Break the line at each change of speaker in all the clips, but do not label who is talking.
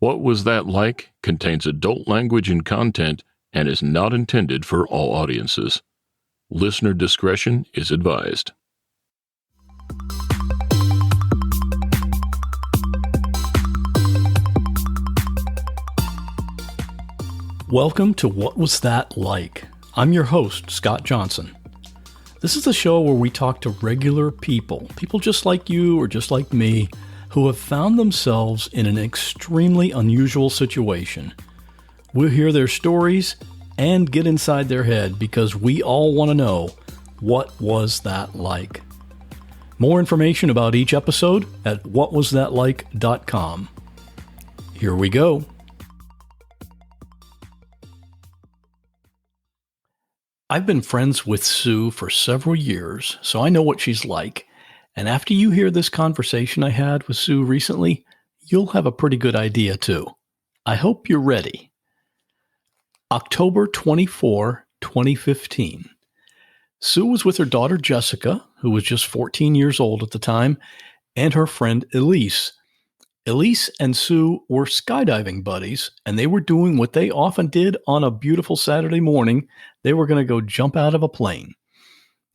What Was That Like contains adult language and content and is not intended for all audiences. Listener discretion is advised.
Welcome to What Was That Like? I'm your host, Scott Johnson. This is the show where we talk to regular people just like you or just like me, who have found themselves in an extremely unusual situation. We'll hear their stories and get inside their head because we all want to know, what was that like? More information about each episode at whatwasthatlike.com. Here we go. I've been friends with Sue for several years, so I know what she's like. And after you hear this conversation I had with Sue recently, you'll have a pretty good idea too. I hope you're ready. October 24, 2015. Sue was with her daughter Jessica, who was just 14 years old at the time, and her friend Elise. Elise and Sue were skydiving buddies, and they were doing what they often did on a beautiful Saturday morning. They were going to go jump out of a plane.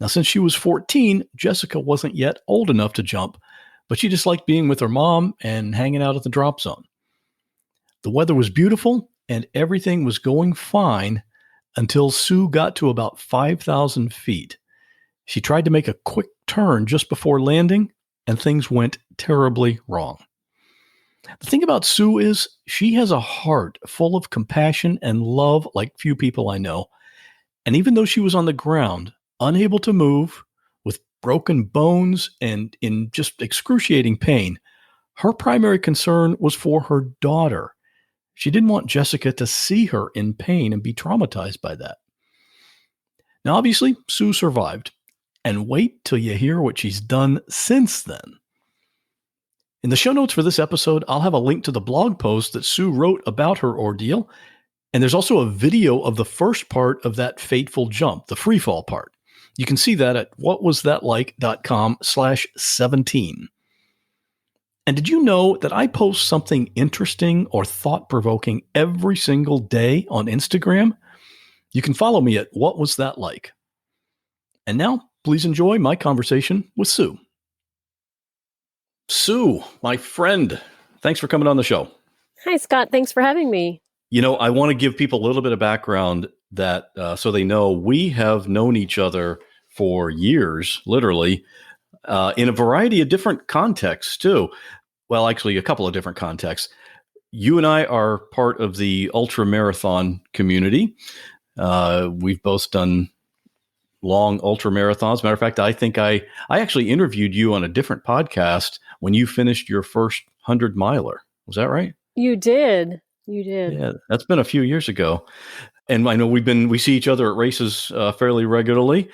Now, since she was 14, Jessica wasn't yet old enough to jump, but she just liked being with her mom and hanging out at the drop zone. The weather was beautiful, and everything was going fine until Sue got to about 5,000 feet. She tried to make a quick turn just before landing, and things went terribly wrong. The thing about Sue is she has a heart full of compassion and love like few people I know. And even though she was on the ground, unable to move, with broken bones and in just excruciating pain, her primary concern was for her daughter. She didn't want Jessica to see her in pain and be traumatized by that. Now, obviously, Sue survived. And wait till you hear what she's done since then. In the show notes for this episode, I'll have a link to the blog post that Sue wrote about her ordeal. And there's also a video of the first part of that fateful jump, the free fall part. You can see that at whatwasthatlike.com/17. And did you know that I post something interesting or thought-provoking every single day on Instagram? You can follow me at whatwasthatlike. And now, please enjoy my conversation with Sue. Sue, my friend, thanks for coming on the show.
Hi, Scott. Thanks for having me.
You know, I want to give people a little bit of background that so they know we have known each other for years, literally, in a variety of different contexts, too. Well, actually, a couple of different contexts. You and I are part of the ultramarathon community. We've both done long ultramarathons. Matter of fact, I think I actually interviewed you on a different podcast when you finished your first 100-miler. Was that right?
You did. You did.
Yeah, that's been a few years ago. And I know we see each other at races fairly regularly.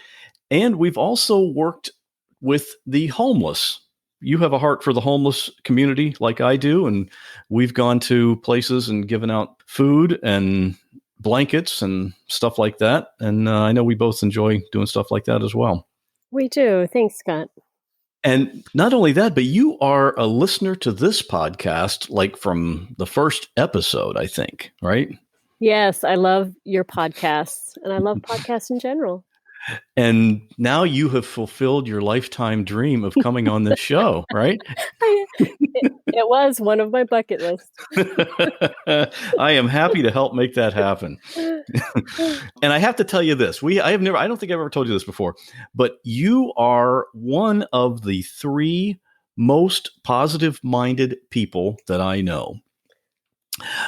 And we've also worked with the homeless. You have a heart for the homeless community like I do. And we've gone to places and given out food and blankets and stuff like that. And I know we both enjoy doing stuff like that as well.
We do. Thanks, Scott.
And not only that, but you are a listener to this podcast, like from the first episode, I think, right?
Yes, I love your podcasts, and I love podcasts in general.
And now you have fulfilled your lifetime dream of coming on this show, right?
It was one of my bucket lists.
I am happy to help make that happen. And I have to tell you this, I don't think I've ever told you this before, but you are one of the 3 most positive-minded people that I know.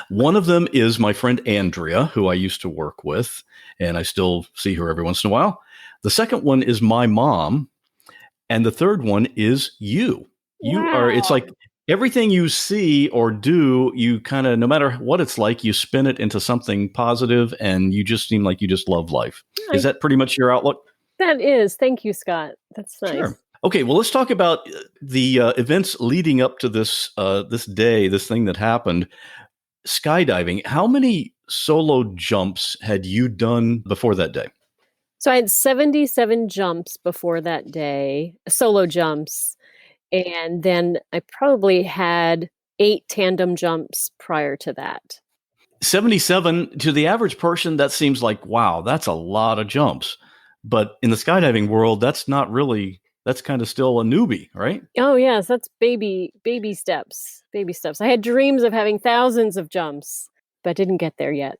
One of them is my friend Andrea, who I used to work with, and I still see her every once in a while. The second one is my mom, and the third one is you. You are, it's like everything you see or do, you kind of, no matter what it's like, you spin it into something positive, and you just seem like you just love life. Is that pretty much your outlook?
That is. Thank you, Scott. That's nice.
Sure. Okay, well, let's talk about the events leading up to this day, this thing that happened. Skydiving. How many solo jumps had you done before that day?
So I had 77 jumps before that day, solo jumps. And then I probably had 8 tandem jumps prior to that.
77 to the average person, that seems like, wow, that's a lot of jumps. But in the skydiving world, that's kind of still a newbie, right?
Oh yes, that's baby steps. Baby steps. I had dreams of having thousands of jumps, but didn't get there yet.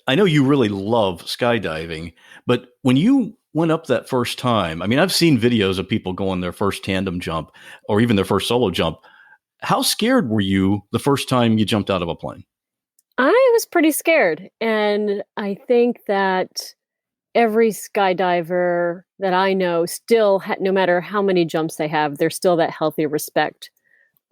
I know you really love skydiving, but when you went up that first time, I mean, I've seen videos of people going their first tandem jump or even their first solo jump. How scared were you the first time you jumped out of a plane?
I was pretty scared. And I think that every skydiver that I know still, no matter how many jumps they have, there's still that healthy respect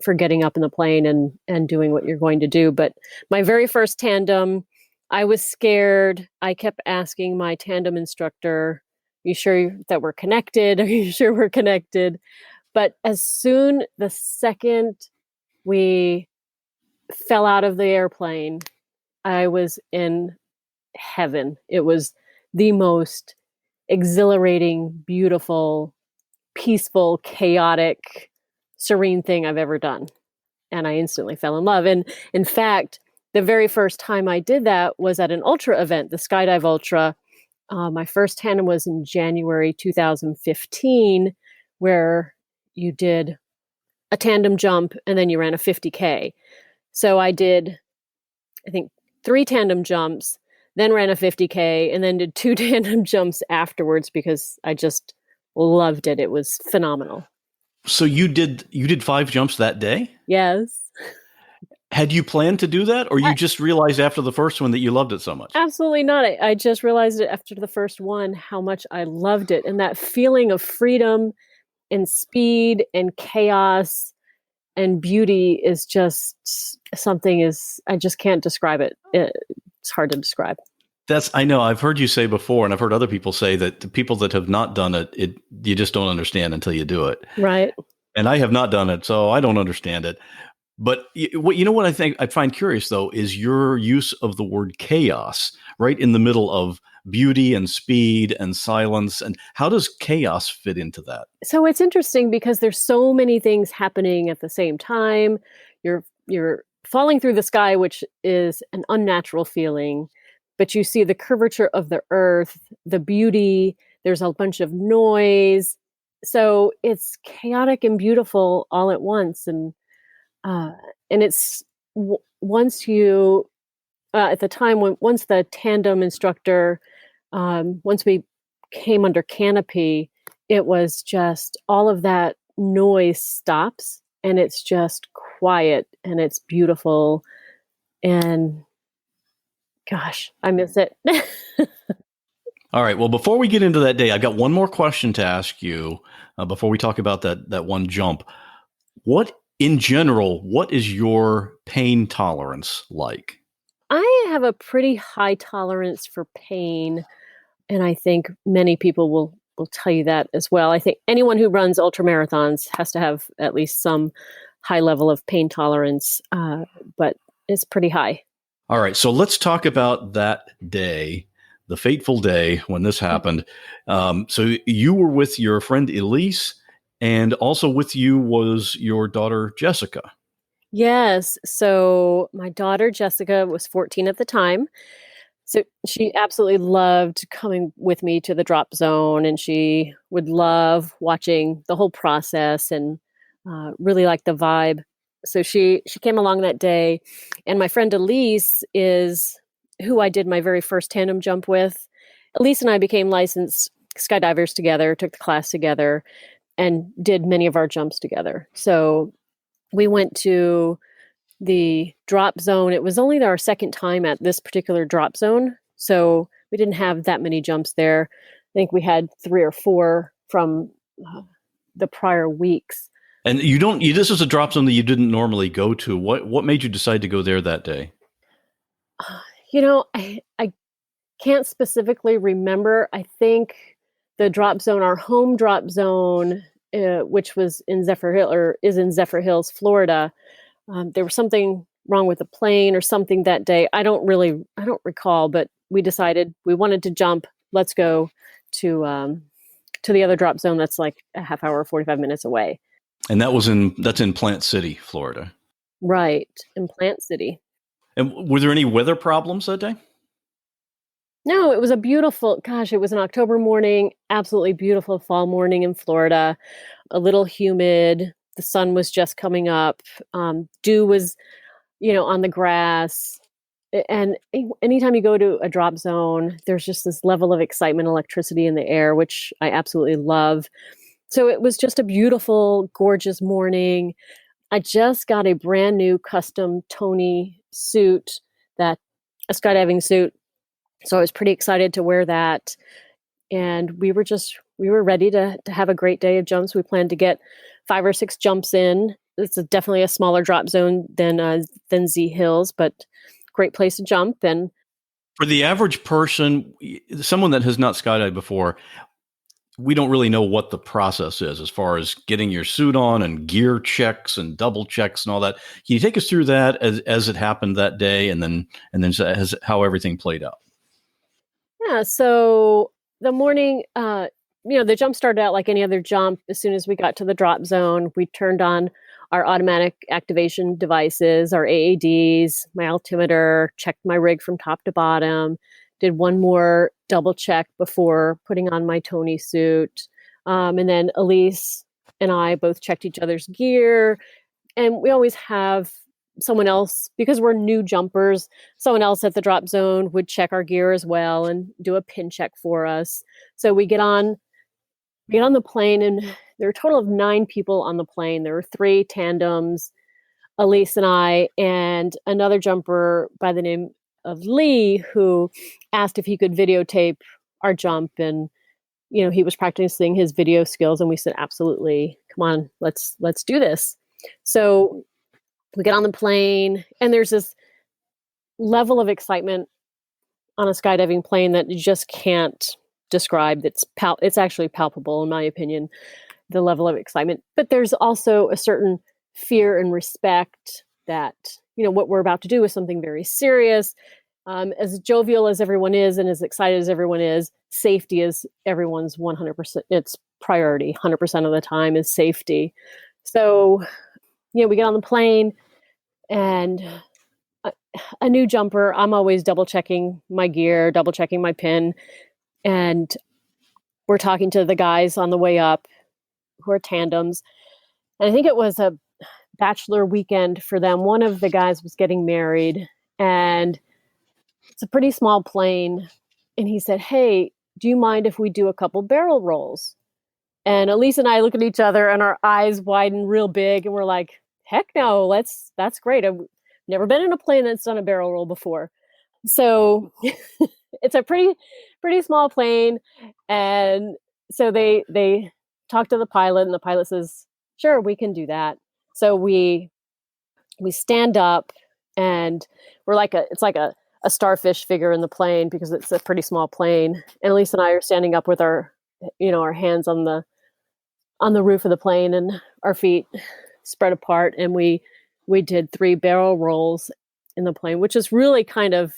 for getting up in the plane and doing what you're going to do. But my very first tandem, I was scared. I kept asking my tandem instructor, "You sure that we're connected? Are you sure we're connected?" But the second we fell out of the airplane, I was in heaven. It was the most exhilarating, beautiful, peaceful, chaotic, serene thing I've ever done. And I instantly fell in love. And in fact, the very first time I did that was at an ultra event, the Skydive Ultra. My first tandem was in January 2015, where you did a tandem jump and then you ran a 50K. So I did, I think, 3 tandem jumps, then ran a 50K, and then did 2 tandem jumps afterwards because I just loved it. It was phenomenal.
So you did 5 jumps that day?
Yes.
Had you planned to do that, or you just realized after the first one that you loved it so much?
Absolutely not. I just realized it after the first one how much I loved it. And that feeling of freedom and speed and chaos and beauty is just I just can't describe it. It's hard to describe.
I know. I've heard you say before, and I've heard other people say that the people that have not done it, you just don't understand until you do it.
Right.
And I have not done it, so I don't understand it. But what I find curious, though, is your use of the word chaos right in the middle of beauty and speed and silence. And how does chaos fit into that?
So it's interesting because there's so many things happening at the same time. You're falling through the sky, which is an unnatural feeling, but you see the curvature of the earth, the beauty, there's a bunch of noise. So it's chaotic and beautiful all at once. And it's once you, at the time once the tandem instructor, once we came under canopy, it was just all of that noise stops and it's just quiet and it's beautiful. And gosh, I miss it.
All right. Well, before we get into that day, I've got one more question to ask you before we talk about that one jump. In general, what is your pain tolerance like?
I have a pretty high tolerance for pain, and I think many people will tell you that as well. I think anyone who runs ultramarathons has to have at least some high level of pain tolerance, but it's pretty high.
All right, so let's talk about that day, the fateful day when this happened. So you were with your friend Elise, and also with you was your daughter Jessica.
Yes. So my daughter Jessica was 14 at the time. So she absolutely loved coming with me to the drop zone, and she would love watching the whole process and really liked the vibe. So she came along that day, and my friend Elise is who I did my very first tandem jump with. Elise and I became licensed skydivers together, took the class together, and did many of our jumps together. So we went to the drop zone. It was only our second time at this particular drop zone, so we didn't have that many jumps there. I think we had 3 or 4 from the prior weeks.
And this is a drop zone that you didn't normally go to. What made you decide to go there that day?
I can't specifically remember. I think the drop zone, our home drop zone, which was in is in Zephyr Hills, Florida. There was something wrong with the plane or something that day. I don't recall, but we decided we wanted to jump. Let's go to the other drop zone that's like a half hour, 45 minutes away.
And that's in Plant City, Florida.
Right. In Plant City.
And were there any weather problems that day?
No, it was it was an October morning, absolutely beautiful fall morning in Florida, a little humid. The sun was just coming up. Dew was, on the grass. And anytime you go to a drop zone, there's just this level of excitement, electricity in the air, which I absolutely love. So it was just a beautiful, gorgeous morning. I just got a brand new custom Tony suit, a skydiving suit. So I was pretty excited to wear that. And we were ready to have a great day of jumps. We planned to get 5 or 6 jumps in. It's definitely a smaller drop zone than Z Hills, but great place to jump. And
for the average person, someone that has not skydived before, we don't really know what the process is as far as getting your suit on and gear checks and double checks and all that. Can you take us through that as it happened that day, and then as how everything played out?
yeah, so the morning, the jump started out like any other jump. As soon as we got to the drop zone, we turned on our automatic activation devices, our AADs, my altimeter, checked my rig from top to bottom, did one more double check before putting on my Tony suit. And then Elise and I both checked each other's gear. And we always have someone else, because we're new jumpers, someone else at the drop zone would check our gear as well and do a pin check for us. So we get on the plane, and there were a total of 9 people on the plane. There were 3 tandems, Elise and I, and another jumper by the name of Lee, who asked if he could videotape our jump. And, he was practicing his video skills, and we said, absolutely, come on, let's do this. So we get on the plane, and there's this level of excitement on a skydiving plane that you just can't describe. It's actually palpable, in my opinion, the level of excitement. But there's also a certain fear and respect that, what we're about to do is something very serious. As jovial as everyone is and as excited as everyone is, safety is everyone's 100%. It's priority. 100% of the time is safety. So, we get on the plane, and a new jumper, I'm always double checking my gear, double checking my pin. And we're talking to the guys on the way up who are tandems. And I think it was a bachelor weekend for them. One of the guys was getting married, and it's a pretty small plane. And he said, hey, do you mind if we do a couple barrel rolls? And Elise and I look at each other, and our eyes widen real big, and we're like, heck no, that's great. I've never been in a plane that's done a barrel roll before. So it's a pretty small plane. And so they talk to the pilot, and the pilot says, sure, we can do that. So we stand up, and we're it's like a starfish figure in the plane, because it's a pretty small plane. And Elise and I are standing up with our hands on the roof of the plane and our feet spread apart. And we did 3 barrel rolls in the plane, which is really kind of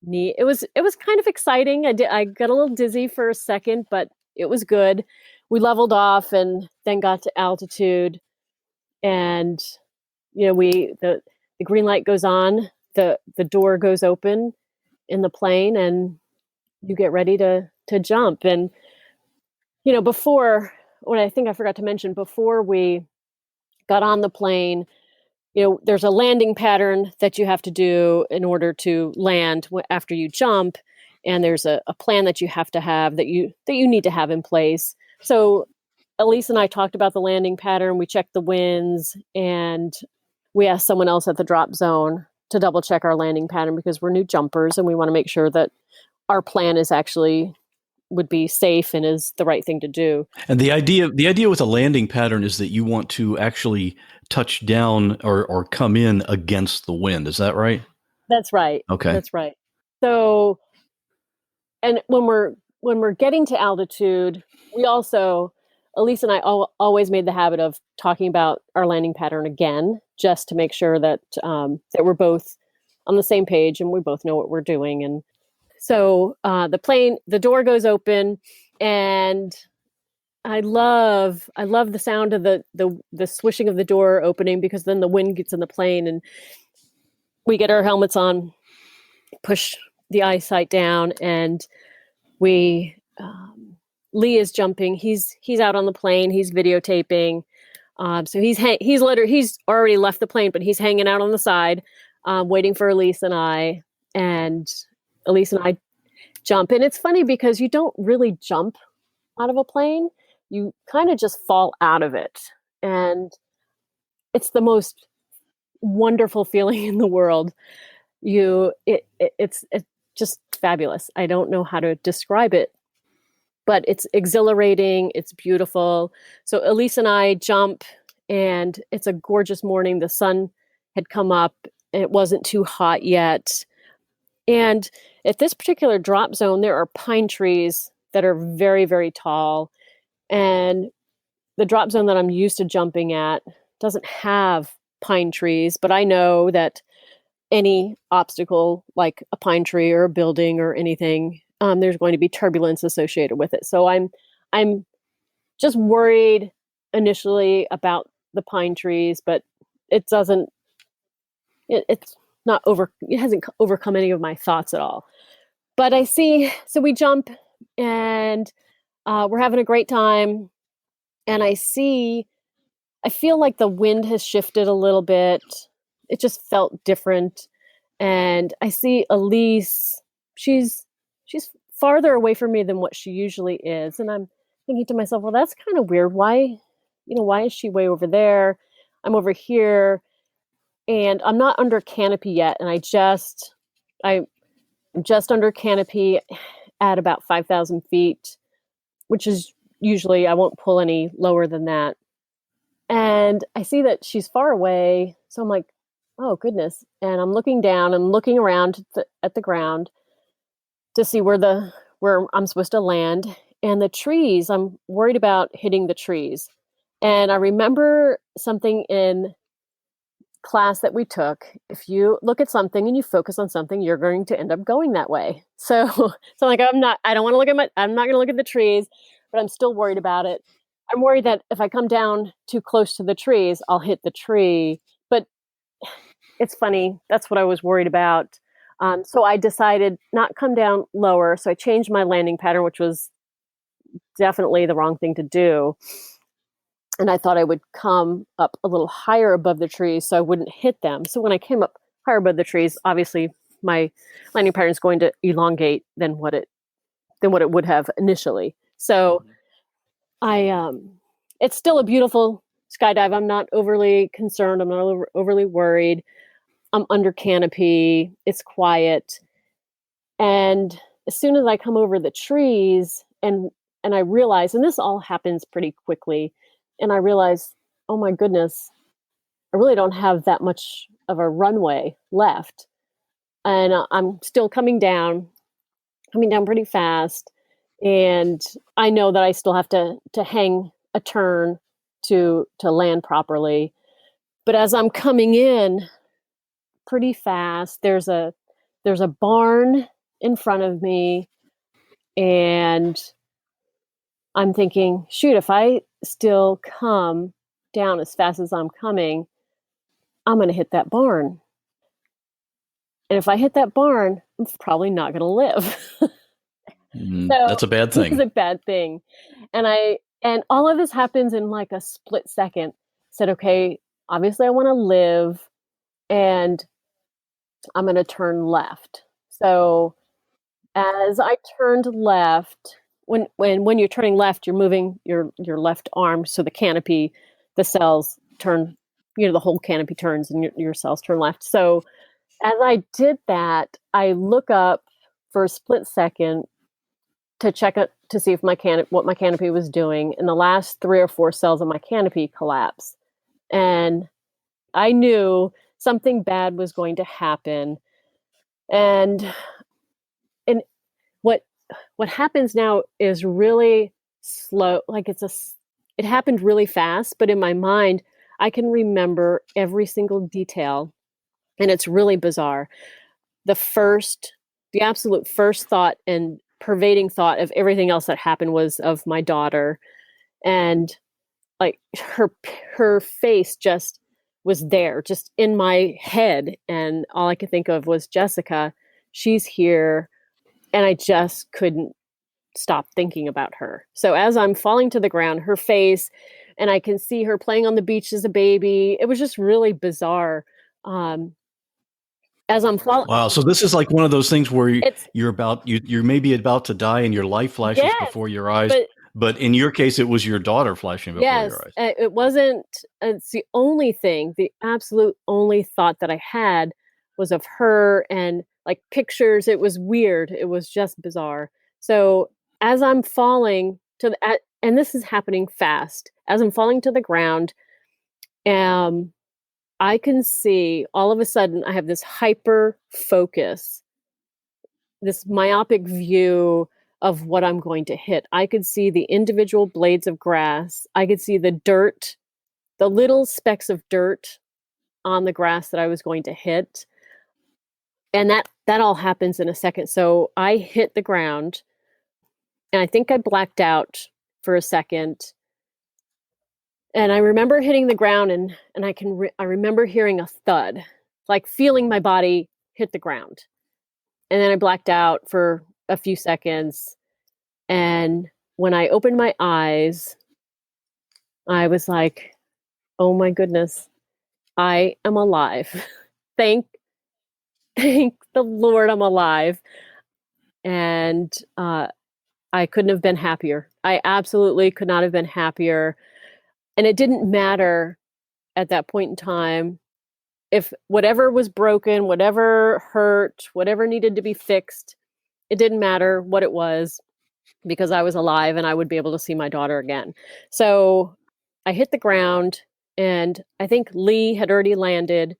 neat. It was kind of exciting. I got a little dizzy for a second, but it was good. We leveled off and then got to altitude, and the green light goes on, the door goes open in the plane, and you get ready to jump. And before, what I think I forgot to mention, before we got on the plane, there's a landing pattern that you have to do in order to land after you jump. And there's a plan that you have to have that you need to have in place. So Elise and I talked about the landing pattern. We checked the winds, and we asked someone else at the drop zone to double check our landing pattern, because we're new jumpers and we want to make sure that our plan would be safe and is the right thing to do.
And the idea with a landing pattern is that you want to actually touch down or come in against the wind. Is that right?
That's right.
Okay.
That's right. So, and when we're getting to altitude, we also, Elise and I always made the habit of talking about our landing pattern again, just to make sure that we're both on the same page and we both know what we're doing. And so the door goes open, and I love the sound of the swishing of the door opening, because then the wind gets in the plane and we get our helmets on, push the eyesight down, and we Lee is jumping. He's out on the plane. He's videotaping. So he's already left the plane, but he's hanging out on the side, waiting for Elise and I. And Elise and I jump. And it's funny because you don't really jump out of a plane. You kind of just fall out of it. And it's the most wonderful feeling in the world. It's just fabulous. I don't know how to describe it, but it's exhilarating. It's beautiful. So Elise and I jump, and it's a gorgeous morning. The sun had come up. It wasn't too hot yet. And at this particular drop zone, there are pine trees that are very, very tall. And the drop zone that I'm used to jumping at doesn't have pine trees, but I know that any obstacle like a pine tree or a building or anything, there's going to be turbulence associated with it. So I'm just worried initially about the pine trees, but it hasn't overcome any of my thoughts at all. But so we jump, and we're having a great time. And I feel like the wind has shifted a little bit. It just felt different. And I see Elise, she's farther away from me than what she usually is. And I'm thinking to myself, well, that's kind of weird. Why is she way over there? I'm over here, and I'm not under canopy yet. And I'm just under canopy at about 5,000 feet, which is usually, I won't pull any lower than that. And I see that she's far away. So I'm like, oh goodness. And I'm looking down, I'm looking around at the ground to see where I'm supposed to land. And the trees, I'm worried about hitting the trees. And I remember something in class that we took. If you look at something and you focus on something, you're going to end up going that way. So like, I'm not going to look at the trees, but I'm still worried about it. I'm worried that if I come down too close to the trees, I'll hit the tree. But it's funny. That's what I was worried about. So I decided not come down lower. So I changed my landing pattern, which was definitely the wrong thing to do. And I thought I would come up a little higher above the trees so I wouldn't hit them. So when I came up higher above the trees, obviously my landing pattern is going to elongate than what it would have initially. So it's still a beautiful skydive. I'm not overly concerned. I'm not overly worried. I'm under canopy. It's quiet. And as soon as I come over the trees and I realize, and this all happens pretty quickly, and I realize, oh my goodness, I really don't have that much of a runway left. And I'm still coming down pretty fast. And I know that I still have to hang a turn to land properly. But as I'm coming in pretty fast, there's a barn in front of me, and I'm thinking, shoot, if I still come down as fast as I'm coming, I'm going to hit that barn. And if I hit that barn, I'm probably not going to live. So
that's a bad thing.
It's a bad thing. And all of this happens in like a split second. Said, okay, obviously I want to live, and I'm going to turn left. So as I turned left, when you're turning left, you're moving your left arm, so the canopy, the cells turn, the whole canopy turns and your cells turn left. So as I did that, I look up for a split second to check it to see if what my canopy was doing, and the last 3 or 4 cells of my canopy collapsed. And I knew something bad was going to happen. And what happens now is really slow. Like it happened really fast, but in my mind, I can remember every single detail, and it's really bizarre. The absolute first thought and pervading thought of everything else that happened was of my daughter. And like her face just was there, just in my head. And all I could think of was, Jessica, she's here. And I just couldn't stop thinking about her. So as I'm falling to the ground, her face, and I can see her playing on the beach as a baby. It was just really bizarre. As I'm falling.
Wow. So this is like one of those things where you're maybe about to die and your life flashes before your eyes. But in your case, it was your daughter flashing before your eyes.
It wasn't. It's the only thing, the absolute only thought that I had was of her, and like pictures. It was weird. It was just bizarre. So as I'm falling and this is happening fast, as I'm falling to the ground, I can see all of a sudden I have this hyper focus, this myopic view of what I'm going to hit. I could see the individual blades of grass. I could see the dirt, the little specks of dirt on the grass that I was going to hit. And that all happens in a second. So I hit the ground, and I think I blacked out for a second. And I remember hitting the ground, and I remember hearing a thud, like feeling my body hit the ground. And then I blacked out for a few seconds. And when I opened my eyes, I was like, oh my goodness, I am alive. Thank the Lord I'm alive. And I couldn't have been happier. I absolutely could not have been happier. And it didn't matter at that point in time if whatever was broken, whatever hurt, whatever needed to be fixed, it didn't matter what it was, because I was alive and I would be able to see my daughter again. So I hit the ground, and I think Lee had already landed.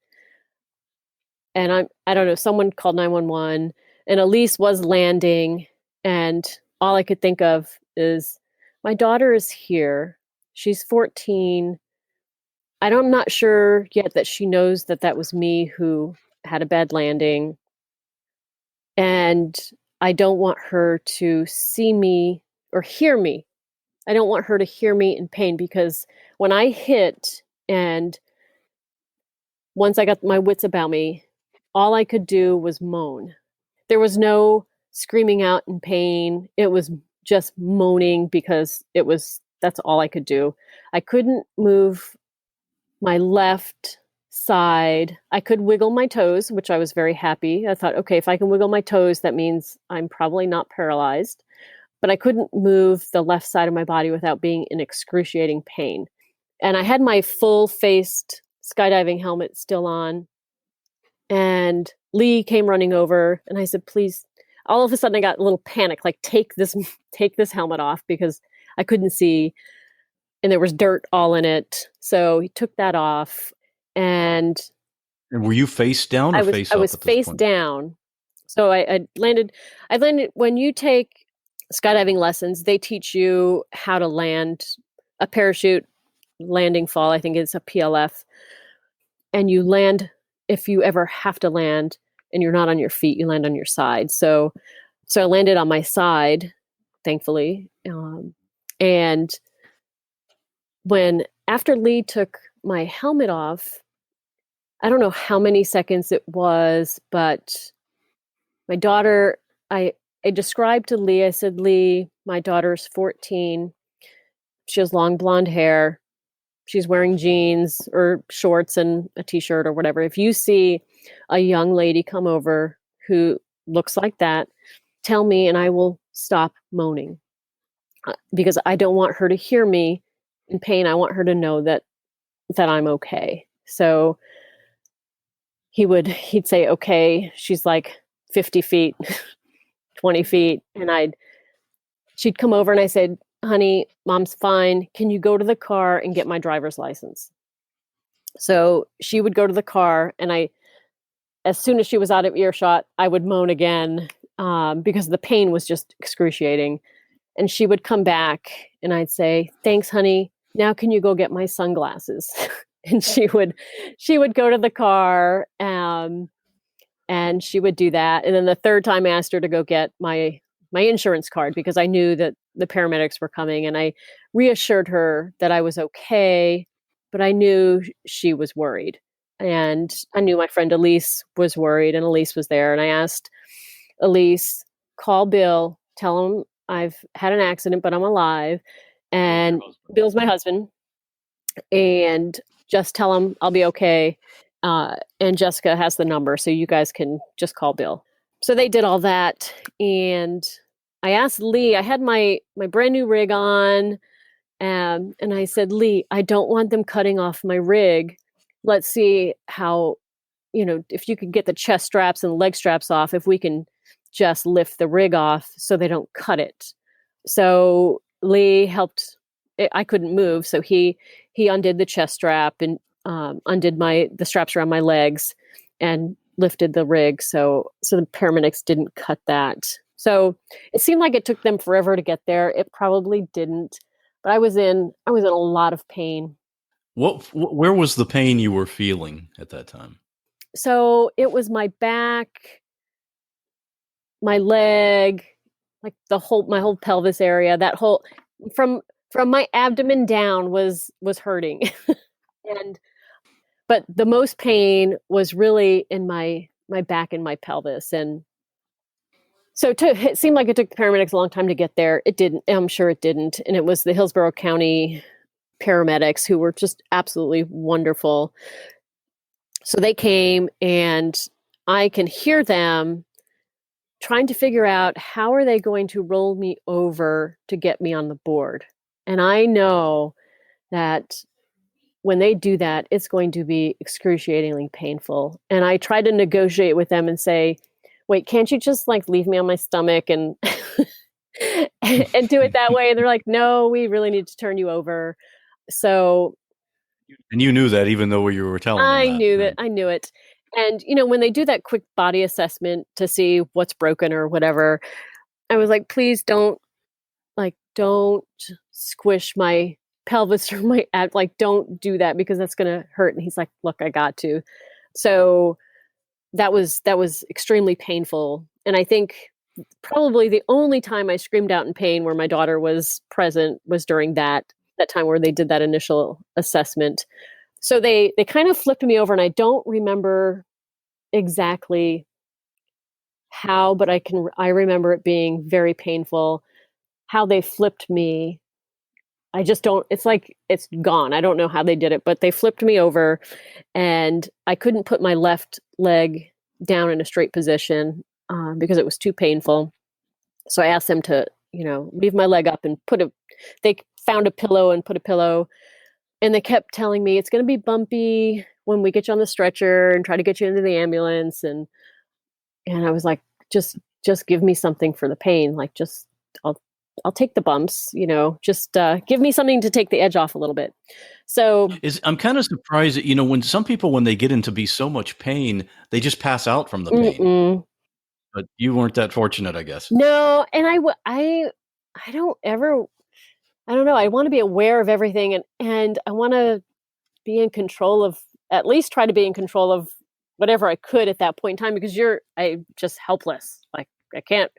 And I don't know, someone called 911, and Elise was landing. And all I could think of is, my daughter is here. She's 14. I'm not sure yet that she knows that was me who had a bad landing. And I don't want her to see me or hear me. I don't want her to hear me in pain, because when I hit, and once I got my wits about me, all I could do was moan. There was no screaming out in pain. It was just moaning, because that's all I could do. I couldn't move my left side. I could wiggle my toes, which I was very happy. I thought, okay, if I can wiggle my toes, that means I'm probably not paralyzed. But I couldn't move the left side of my body without being in excruciating pain. And I had my full-faced skydiving helmet still on. And Lee came running over, and I said, please. All of a sudden I got a little panic, like, take this helmet off, because I couldn't see, and there was dirt all in it. So he took that off. And
were you face down or face up?
I was face down. So I landed. When you take skydiving lessons, they teach you how to land a parachute landing fall. I think it's a PLF. And you land, if you ever have to land and you're not on your feet, you land on your side. So I landed on my side, thankfully. And after Lee took my helmet off, I don't know how many seconds it was, but my daughter, I described to Lee, I said, Lee, my daughter's 14. She has long blonde hair. She's wearing jeans or shorts and a t-shirt or whatever. If you see a young lady come over who looks like that, tell me and I will stop moaning, because I don't want her to hear me in pain. I want her to know that I'm okay. So he'd say, okay, she's like 50 feet, 20 feet. And she'd come over and I said, honey, mom's fine. Can you go to the car and get my driver's license? So she would go to the car, and as soon as she was out of earshot, I would moan again, because the pain was just excruciating. And she would come back and I'd say, thanks, honey. Now can you go get my sunglasses? And she would go to the car, and she would do that. And then the third time I asked her to go get my insurance card, because I knew that the paramedics were coming, and I reassured her that I was okay, but I knew she was worried. And I knew my friend Elise was worried, and Elise was there. And I asked Elise, call Bill, tell him I've had an accident, but I'm alive. And Bill's my husband. And just tell him I'll be okay. And Jessica has the number, so you guys can just call Bill. So they did all that. And I asked Lee, I had my brand new rig on. And I said, Lee, I don't want them cutting off my rig. Let's see how, if you could get the chest straps and leg straps off, if we can just lift the rig off so they don't cut it. So Lee helped. I couldn't move, so he undid the chest strap and undid the straps around my legs and lifted the rig. So the paramedics didn't cut that. So it seemed like it took them forever to get there. It probably didn't, but I was in a lot of pain.
Where was the pain you were feeling at that time?
So it was my back, my leg, like my whole pelvis area. That whole from my abdomen down was hurting, but the most pain was really in my back and my pelvis. And so it seemed like it took the paramedics a long time to get there. It didn't. I'm sure it didn't. And it was the Hillsborough County paramedics who were just absolutely wonderful. So they came, and I can hear them trying to figure out how are they going to roll me over to get me on the board. And I know that when they do that, it's going to be excruciatingly painful. And I try to negotiate with them and say, wait, can't you just leave me on my stomach and and do it that way? And they're like, no, we really need to turn you over. So.
And you knew that, even though you were telling them
I knew that. I knew it. And, when they do that quick body assessment to see what's broken or whatever, I was like, please don't squish my pelvis or my ab, don't do that, because that's going to hurt. And he's like, look, I got to. So that was extremely painful. And I think probably the only time I screamed out in pain where my daughter was present was during that time where they did that initial assessment. So they kind of flipped me over, and I don't remember exactly how, but I remember it being very painful. How they flipped me, I just don't. It's like it's gone. I don't know how they did it, but they flipped me over, and I couldn't put my left leg down in a straight position because it was too painful. So I asked them to, leave my leg up and they found a pillow and put a pillow, and they kept telling me it's going to be bumpy when we get you on the stretcher and try to get you into the ambulance. And I was like, just give me something for the pain. I'll take the bumps, just give me something to take the edge off a little bit. So
I'm kind of surprised that, when some people, when they get into be so much pain, they just pass out from the pain. But you weren't that fortunate, I guess.
No. And I don't ever, I don't know. I want to be aware of everything, and I want to be in control of, at least try to be in control of whatever I could at that point in time, because I just helpless. Like I can't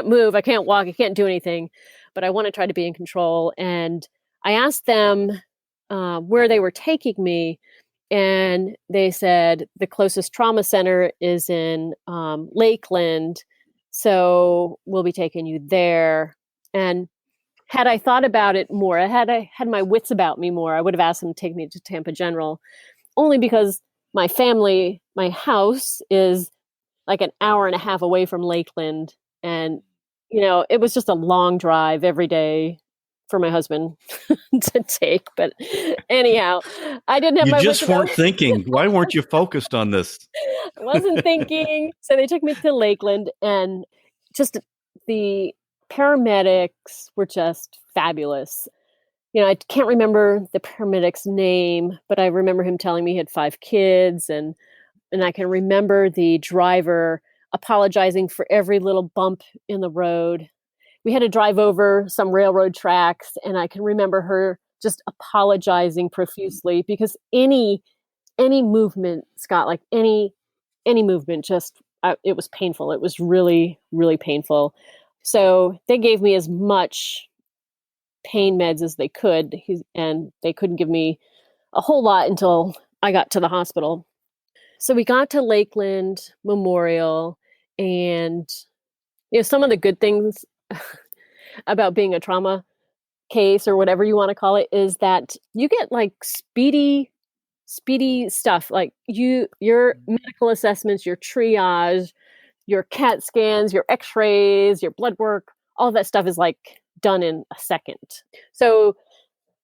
move. I can't walk. I can't do anything, but I want to try to be in control. And I asked them where they were taking me, and they said the closest trauma center is in Lakeland. So we'll be taking you there. And had I thought about it more, had I had my wits about me more, I would have asked them to take me to Tampa General, only because my family, my house is like an hour and a half away from Lakeland. And, it was just a long drive every day for my husband to take. But anyhow, I didn't have
You just weren't thinking. Why weren't you focused on this?
I wasn't thinking. So they took me to Lakeland, and just the paramedics were just fabulous. I can't remember the paramedic's name, but I remember him telling me he had 5 kids, and I can remember the driver apologizing for every little bump in the road. We had to drive over some railroad tracks, and I can remember her just apologizing profusely, because any movement, Scott, like any movement, just it was painful. It was really, really painful. So they gave me as much pain meds as they could. And they couldn't give me a whole lot until I got to the hospital. So we got to Lakeland Memorial, and some of the good things about being a trauma case or whatever you want to call it is that you get like speedy stuff, like your medical assessments, your triage, your CAT scans, your x-rays, your blood work, all that stuff is like done in a second. So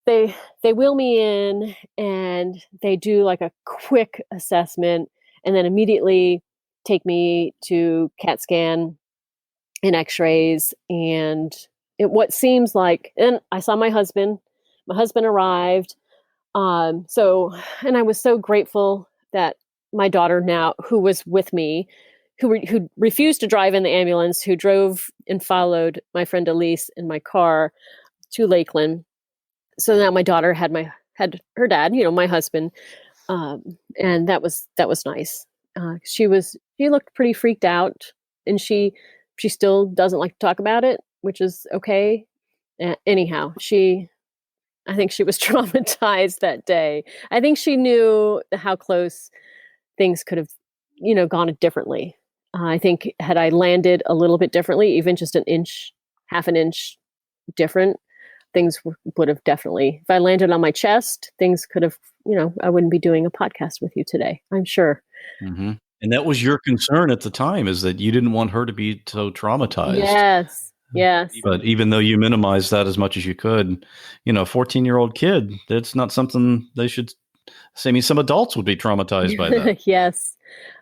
they wheel me in and they do like a quick assessment and then immediately take me to CAT scan and x-rays. And what seems like, and I saw my husband arrived. And I was so grateful that my daughter now, who was with me, who refused to drive in the ambulance, who drove and followed my friend Elise in my car to Lakeland. So now my daughter had her dad, my husband, and that was nice. She looked pretty freaked out, and she still doesn't like to talk about it, which is okay. Anyhow, I think she was traumatized that day. I think she knew how close things could have, gone differently. I think had I landed a little bit differently, even just half an inch different, things would have definitely, if I landed on my chest, things could have, I wouldn't be doing a podcast with you today, I'm sure.
Mm-hmm. And that was your concern at the time, is that you didn't want her to be so traumatized.
Yes.
But even though you minimized that as much as you could, a 14-year-old kid, that's not something they should say. I mean, some adults would be traumatized by that.
Yes.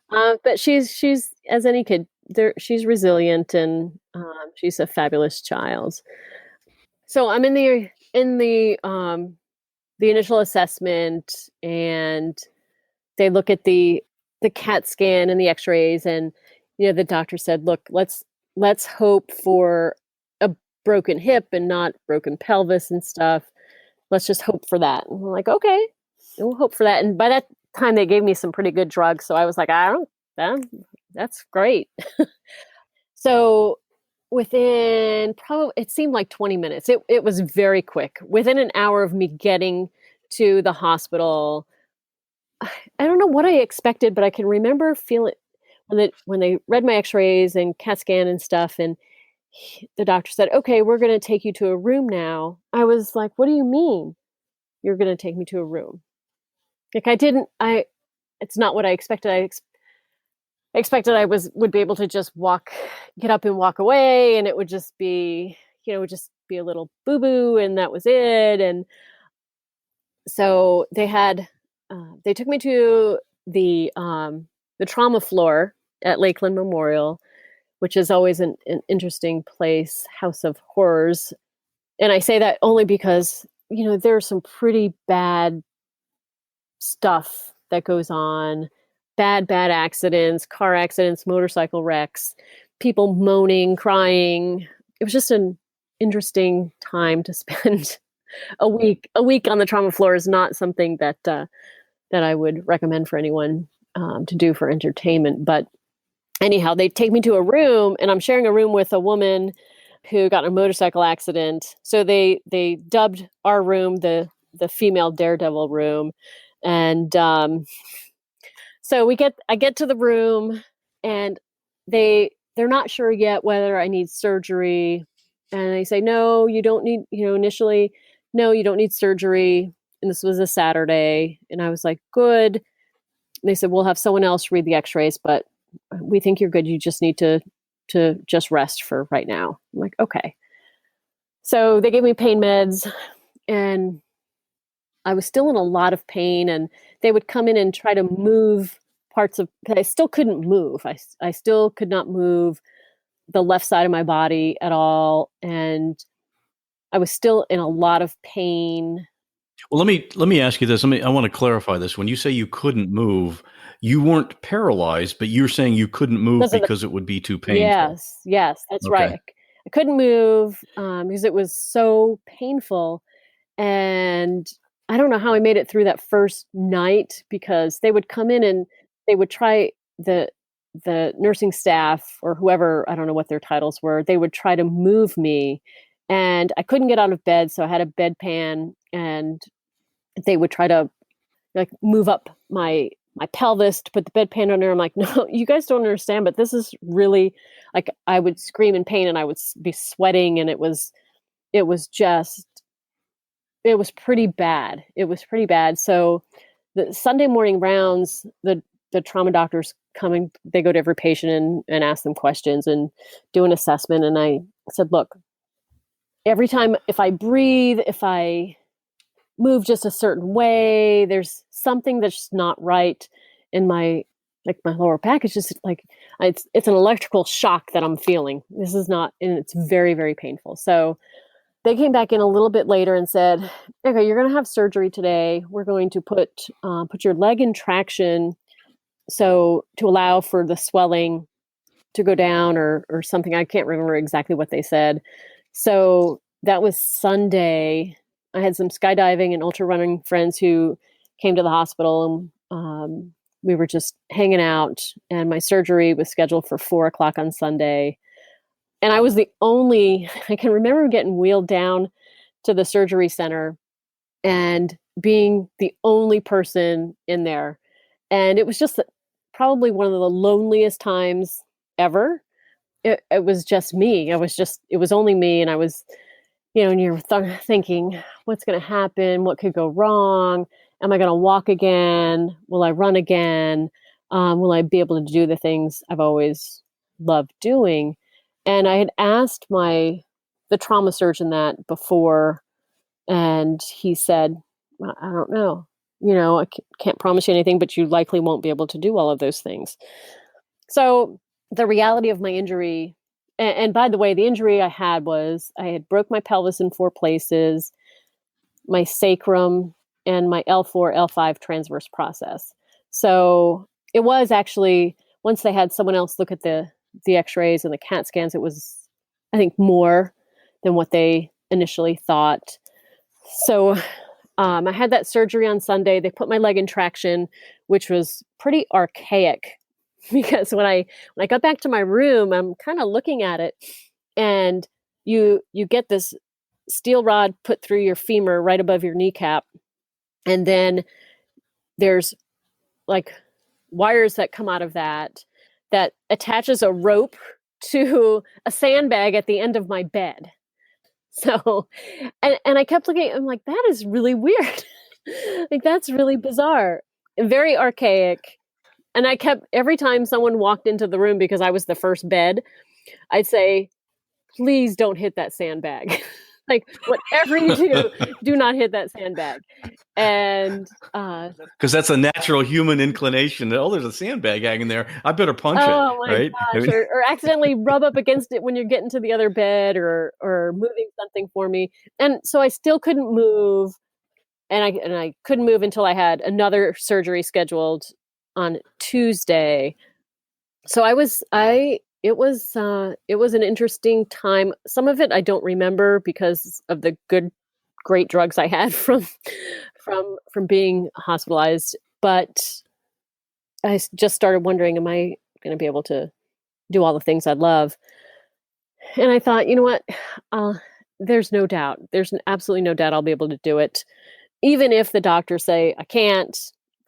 But she's as any kid, she's resilient, and she's a fabulous child. So I'm in the initial assessment, and they look at the CAT scan and the x-rays, and the doctor said, look, let's hope for a broken hip and not broken pelvis and stuff. Let's just hope for that. And we're like, okay, we'll hope for that. And by that time they gave me some pretty good drugs. So I was like, that's great. So within it seemed like 20 minutes, it was very quick. Within an hour of me getting to the hospital, I don't know what I expected, but I can remember feeling when they read my x-rays and CAT scan and stuff, and the doctor said, okay, we're going to take you to a room now. I was like, what do you mean you're going to take me to a room? Like it's not what I expected. I expected I would be able to just get up and walk away, and it would just be, a little boo-boo, and that was it. And so they took me to the trauma floor at Lakeland Memorial, which is always an interesting place, house of horrors. And I say that only because, there's some pretty bad stuff that goes on, bad accidents, car accidents, motorcycle wrecks, people moaning, crying. It was just an interesting time to spend. A week on the trauma floor is not something that I would recommend for anyone to do for entertainment. But anyhow, they take me to a room, and I'm sharing a room with a woman who got in a motorcycle accident. So they dubbed our room the female daredevil room. And so I get to the room, and they're not sure yet whether I need surgery. And they say, no, you don't need, initially, no, you don't need surgery. And this was a Saturday. And I was like, good. And they said, we'll have someone else read the x-rays, but we think you're good. You just need to just rest for right now. I'm like, okay. So they gave me pain meds, and I was still in a lot of pain, and they would come in and try to move parts of, because I still couldn't move. I still could not move the left side of my body at all. And I was still in a lot of pain.
Well, let me ask you this. I want to clarify this. When you say you couldn't move, you weren't paralyzed, but you're saying you couldn't move because it would be too painful.
Yes, that's right. I couldn't move because it was so painful. And I don't know how I made it through that first night, because they would come in and they would try, the nursing staff or whoever, I don't know what their titles were, they would try to move me, and I couldn't get out of bed. So I had a bedpan, and they would try to like move up my pelvis to put the bedpan under. I'm like, no, you guys don't understand, but this is really like, I would scream in pain and I would be sweating, and it was pretty bad. It was pretty bad. So the Sunday morning rounds, the trauma doctors coming, they go to every patient and ask them questions and do an assessment. And I said, look, every time, if I breathe, if I move just a certain way, there's something that's just not right in my lower back. It's just like, it's an electrical shock that I'm feeling. This is not, and it's very, very painful. So they came back in a little bit later and said, okay, you're going to have surgery today. We're going to put your leg in traction, so to allow for the swelling to go down or something. I can't remember exactly what they said. So that was Sunday. I had some skydiving and ultra running friends who came to the hospital, and we were just hanging out, and my surgery was scheduled for 4:00 on Sunday. And I was I can remember getting wheeled down to the surgery center and being the only person in there. And it was just probably one of the loneliest times ever. It was just me. It was only me. And I was, and you're thinking, what's going to happen? What could go wrong? Am I going to walk again? Will I run again? Will I be able to do the things I've always loved doing? And I had asked the trauma surgeon that before, and he said, I don't know. I can't promise you anything, but you likely won't be able to do all of those things. So the reality of my injury, and by the way, the injury I had was I had broke my pelvis in 4 places, my sacrum, and my L4, L5 transverse process. So it was actually, once they had someone else look at the x-rays and the CAT scans, it was, I think, more than what they initially thought. So I had that surgery on Sunday. They put my leg in traction, which was pretty archaic, because when I got back to my room, I'm kind of looking at it, and you get this steel rod put through your femur right above your kneecap, and then there's like wires that come out of that attaches a rope to a sandbag at the end of my bed. So, and I kept looking, I'm like, that is really weird. Like, that's really bizarre and very archaic. And I kept, every time someone walked into the room, because I was the first bed, I'd say, please don't hit that sandbag. Like, whatever you do not hit that sandbag. And
because that's a natural human inclination. Oh, there's a sandbag hanging there, I better punch it.
Oh my
right?
gosh! Or accidentally rub up against it when you're getting to the other bed, or moving something for me. And so I still couldn't move, and I couldn't move until I had another surgery scheduled on Tuesday. So it was an interesting time. Some of it I don't remember because of the great drugs I had from being hospitalized. But I just started wondering, am I going to be able to do all the things I love? And I thought, you know what? There's no doubt. There's absolutely no doubt I'll be able to do it. Even if the doctors say I can't,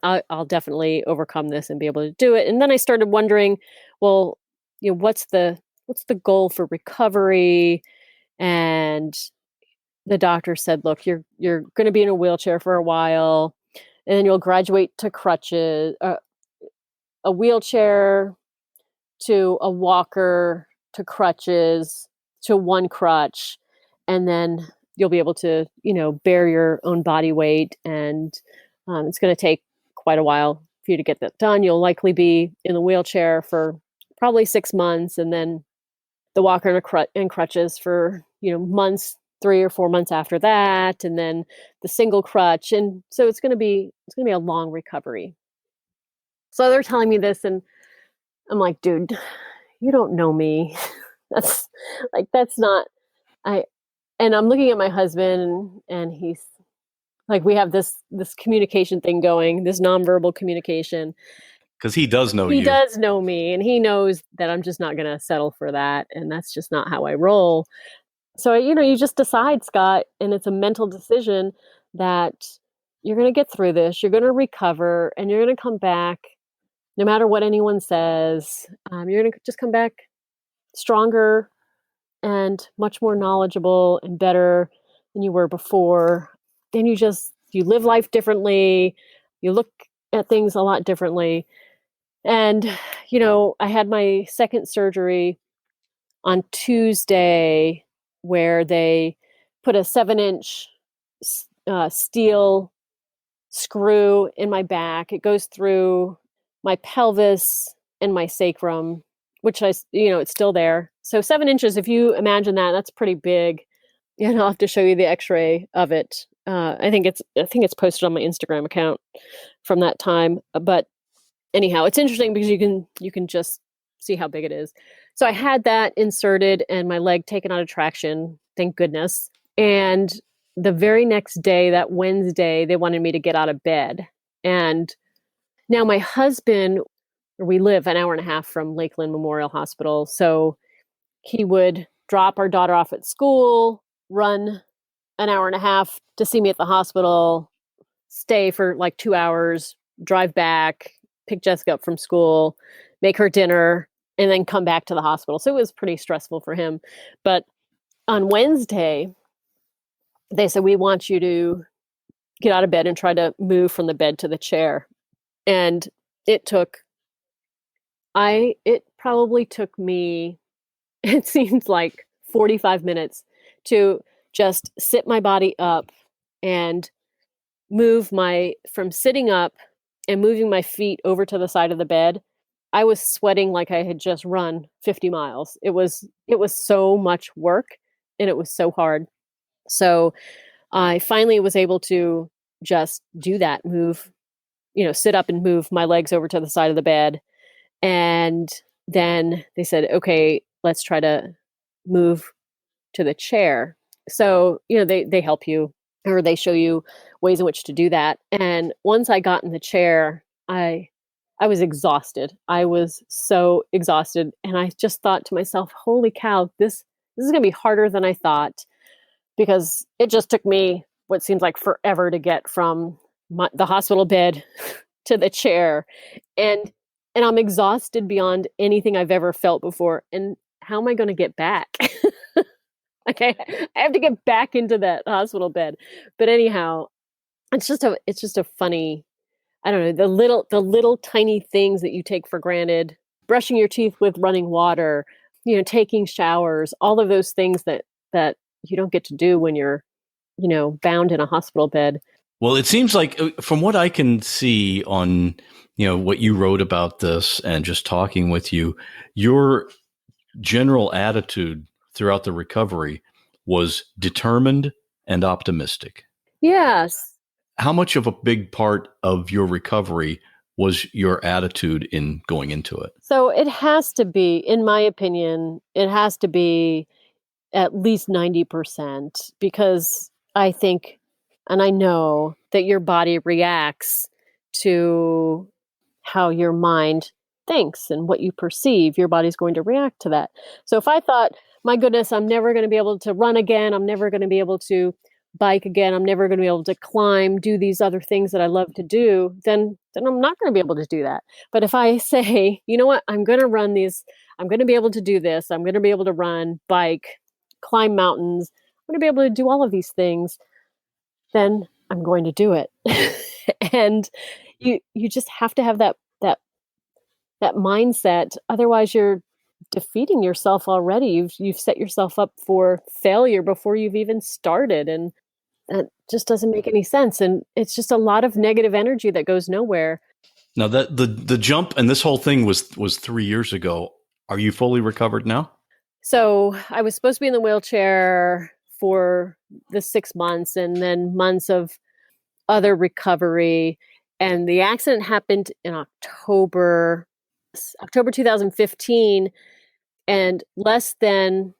I'll definitely overcome this and be able to do it. And then I started wondering, well, what's the goal for recovery? And the doctor said, look, you're going to be in a wheelchair for a while, and then you'll graduate to crutches, a wheelchair to a walker to crutches to one crutch, and then you'll be able to, bear your own body weight. And it's going to take quite a while for you to get that done. You'll likely be in the wheelchair for probably 6 months, and then the walker and crutches for, months, 3 or 4 months after that, and then the single crutch. And so it's going to be a long recovery. So they're telling me this, and I'm like, dude, you don't know me. That's not, and I'm looking at my husband, and he's like, we have this communication thing going, this nonverbal communication.
Because he does know you.
He does know me, and he knows that I'm just not going to settle for that. And that's just not how I roll. So, you just decide, Scott, and it's a mental decision that you're going to get through this, you're going to recover, and you're going to come back no matter what anyone says. You're going to just come back stronger and much more knowledgeable and better than you were before. Then you live life differently. You look at things a lot differently. And, I had my second surgery on Tuesday where they put a 7-inch steel screw in my back. It goes through my pelvis and my sacrum, which it's still there. So 7 inches, if you imagine that, that's pretty big. And I'll have to show you the X-ray of it. I think it's posted on my Instagram account from that time. But anyhow, it's interesting because you can just see how big it is. So I had that inserted and my leg taken out of traction, thank goodness. And the very next day, that Wednesday, they wanted me to get out of bed. And now my husband, we live an hour and a half from Lakeland Memorial Hospital. So he would drop our daughter off at school, run an hour and a half to see me at the hospital, stay for like 2 hours, drive back, pick Jessica up from school, make her dinner, and then come back to the hospital. So it was pretty stressful for him. But on Wednesday, they said, we want you to get out of bed and try to move from the bed to the chair. And it probably took me, it seems like 45 minutes to just sit my body up and move from sitting up and moving my feet over to the side of the bed. I was sweating like I had just run 50 miles. It was so much work and it was so hard. So I finally was able to just do that, move, sit up and move my legs over to the side of the bed. And then they said, okay, let's try to move to the chair. So, they help you, or they show you ways in which to do that. And once I got in the chair, I was exhausted. I was so exhausted. And I just thought to myself, holy cow, this is going to be harder than I thought, because it just took me what seems like forever to get from the hospital bed to the chair. And I'm exhausted beyond anything I've ever felt before. And how am I going to get back? Okay, I have to get back into that hospital bed. But anyhow, it's just a funny, I don't know, the little tiny things that you take for granted, brushing your teeth with running water, taking showers, all of those things that you don't get to do when you're, bound in a hospital bed.
Well, it seems like from what I can see on, what you wrote about this and just talking with you, your general attitude throughout the recovery was determined and optimistic.
Yes.
How much of a big part of your recovery was your attitude in going into it?
So it has to be, in my opinion, it has to be at least 90%, because I think, and I know that your body reacts to how your mind thinks and what you perceive. Your body's going to react to that. So if I thought, my goodness, I'm never going to be able to run again, I'm never going to be able to bike again, I'm never going to be able to climb, do these other things that I love to do, then I'm not going to be able to do that. But if I say, you know what, I'm going to run these, I'm going to be able to do this, I'm going to be able to run, bike, climb mountains, I'm going to be able to do all of these things, then I'm going to do it. And you just have to have that mindset. Otherwise, you're defeating yourself already. You've set yourself up for failure before you've even started, and that just doesn't make any sense. And it's just a lot of negative energy that goes nowhere.
Now that the jump and this whole thing was 3 years ago. Are you fully recovered now?
So I was supposed to be in the wheelchair for the 6 months and then months of other recovery. And the accident happened in October 2015. And less than,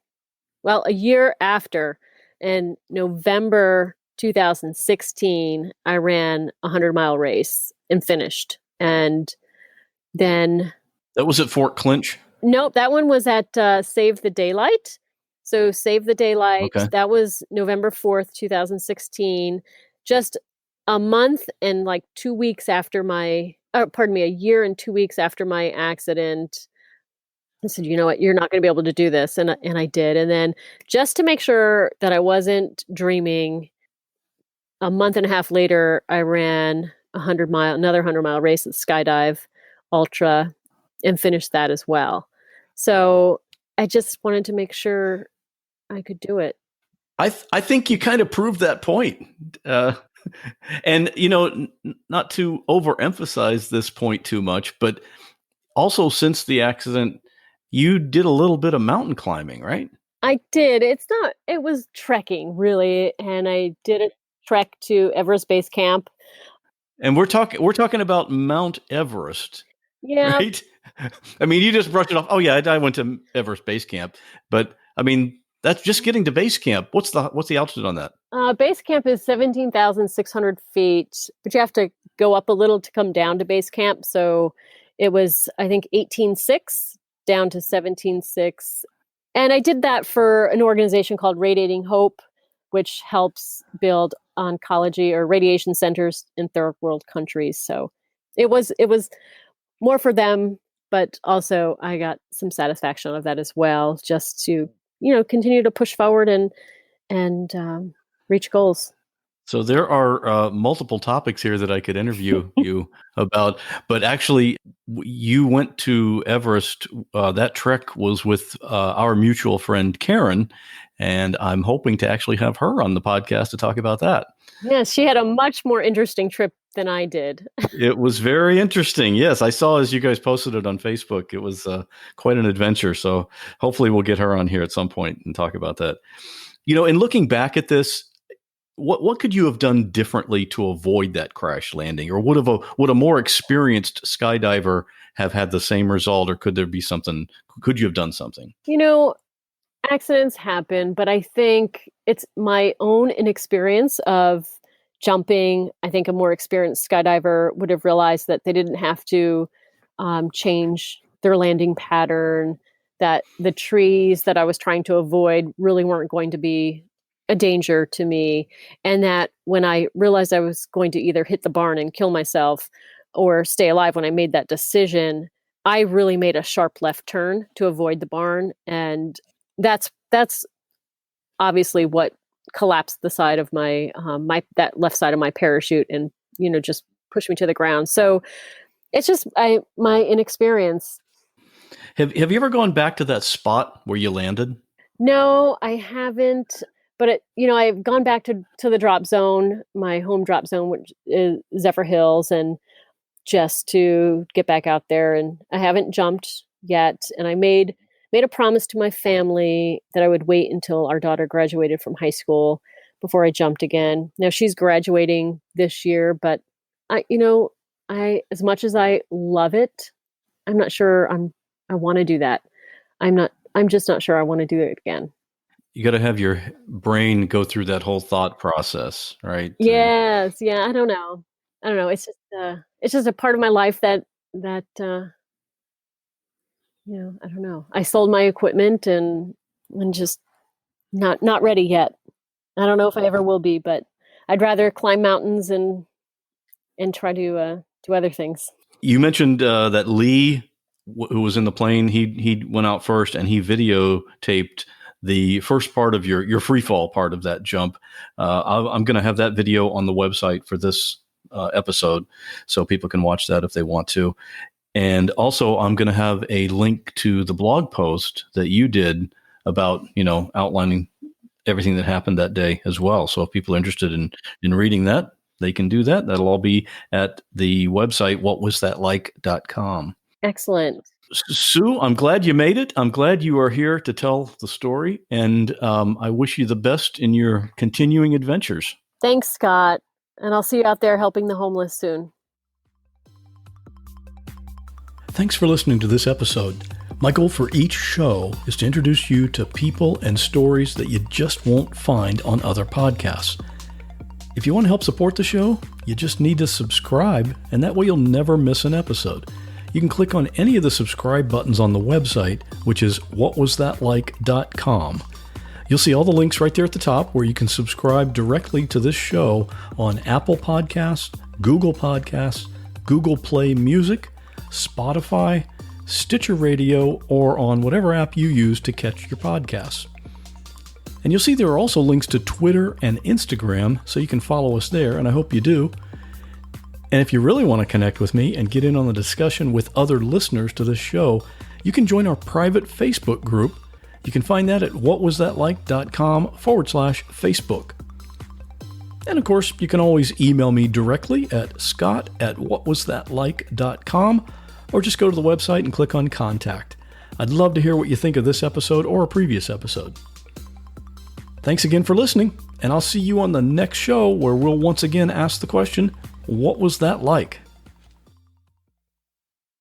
a year after, in November 2016, I ran a 100-mile race and finished. And then...
That was at Fort Clinch?
Nope, that one was at Save the Daylight. So Save the Daylight,
Okay.
that was November 4th, 2016. Just a month and like 2 weeks after a year and 2 weeks after my accident. I said, you know what, you're not going to be able to do this. And I did. And then just to make sure that I wasn't dreaming, a month and a half later, I ran another 100-mile race at Skydive Ultra and finished that as well. So I just wanted to make sure I could do it.
I think you kind of proved that point. And, not to overemphasize this point too much, but also since the accident, you did a little bit of mountain climbing, right?
I did. It was trekking really. And I did a trek to Everest Base Camp.
And we're talking about Mount Everest.
Yeah.
Right? I mean, you just brushed it off. Oh yeah, I went to Everest Base Camp, but I mean, that's just getting to base camp. What's the altitude on that?
Base camp is 17,600 feet, but you have to go up a little to come down to base camp. So it was, I think, 18.6 down to 17.6. And I did that for an organization called Radiating Hope, which helps build oncology or radiation centers in third world countries. So it was more for them, but also I got some satisfaction out of that as well, just to continue to push forward and reach goals.
So there are multiple topics here that I could interview you about, but actually you went to Everest. That trek was with our mutual friend, Karen, and I'm hoping to actually have her on the podcast to talk about that.
Yes, she had a much more interesting trip than I did.
It was very interesting. Yes, I saw as you guys posted it on Facebook. It was quite an adventure. So hopefully we'll get her on here at some point and talk about that. In looking back at this, what could you have done differently to avoid that crash landing? Or would a more experienced skydiver have had the same result? Or could you have done something?
Accidents happen, but I think it's my own inexperience of jumping. I think a more experienced skydiver would have realized that they didn't have to change their landing pattern, that the trees that I was trying to avoid really weren't going to be a danger to me. And that when I realized I was going to either hit the barn and kill myself or stay alive, when I made that decision, I really made a sharp left turn to avoid the barn. And that's obviously what collapsed the side of my that left side of my parachute and just pushed me to the ground. So it's just my inexperience.
Have you ever gone back to that spot where you landed?
No, I haven't. But I've gone back to the drop zone, my home drop zone, which is Zephyr Hills, and just to get back out there. And I haven't jumped yet. And I made a promise to my family that I would wait until our daughter graduated from high school before I jumped again. Now she's graduating this year, but I as much as I love it, I'm not sure I want to do that. I'm just not sure I want to do it again.
You got to have your brain go through that whole thought process, right?
Yes. Yeah. I don't know. It's just a part of my life that I don't know. I sold my equipment and just not ready yet. I don't know if I ever will be, but I'd rather climb mountains and try to do other things.
You mentioned that Lee, who was in the plane, he went out first and he videotaped the first part of your free fall part of that jump. I'm going to have that video on the website for this episode, so people can watch that if they want to. And also, I'm going to have a link to the blog post that you did about, outlining everything that happened that day as well. So if people are interested in reading that, they can do that. That'll all be at the website, whatwasthatlike.com.
Excellent.
Sue, I'm glad you made it. I'm glad you are here to tell the story. And I wish you the best in your continuing adventures.
Thanks, Scott. And I'll see you out there helping the homeless soon.
Thanks for listening to this episode. My goal for each show is to introduce you to people and stories that you just won't find on other podcasts. If you want to help support the show, you just need to subscribe, and that way you'll never miss an episode. You can click on any of the subscribe buttons on the website, which is whatwasthatlike.com. You'll see all the links right there at the top where you can subscribe directly to this show on Apple Podcasts, Google Podcasts, Google Play Music, Spotify, Stitcher Radio, or on whatever app you use to catch your podcasts. And you'll see there are also links to Twitter and Instagram, so you can follow us there, and I hope you do. And if you really want to connect with me and get in on the discussion with other listeners to this show, you can join our private Facebook group. You can find that at whatwasthatlike.com/Facebook. And of course, you can always email me directly at scott@whatwasthatlike.com, or just go to the website and click on Contact. I'd love to hear what you think of this episode or a previous episode. Thanks again for listening, and I'll see you on the next show where we'll once again ask the question, what was that like?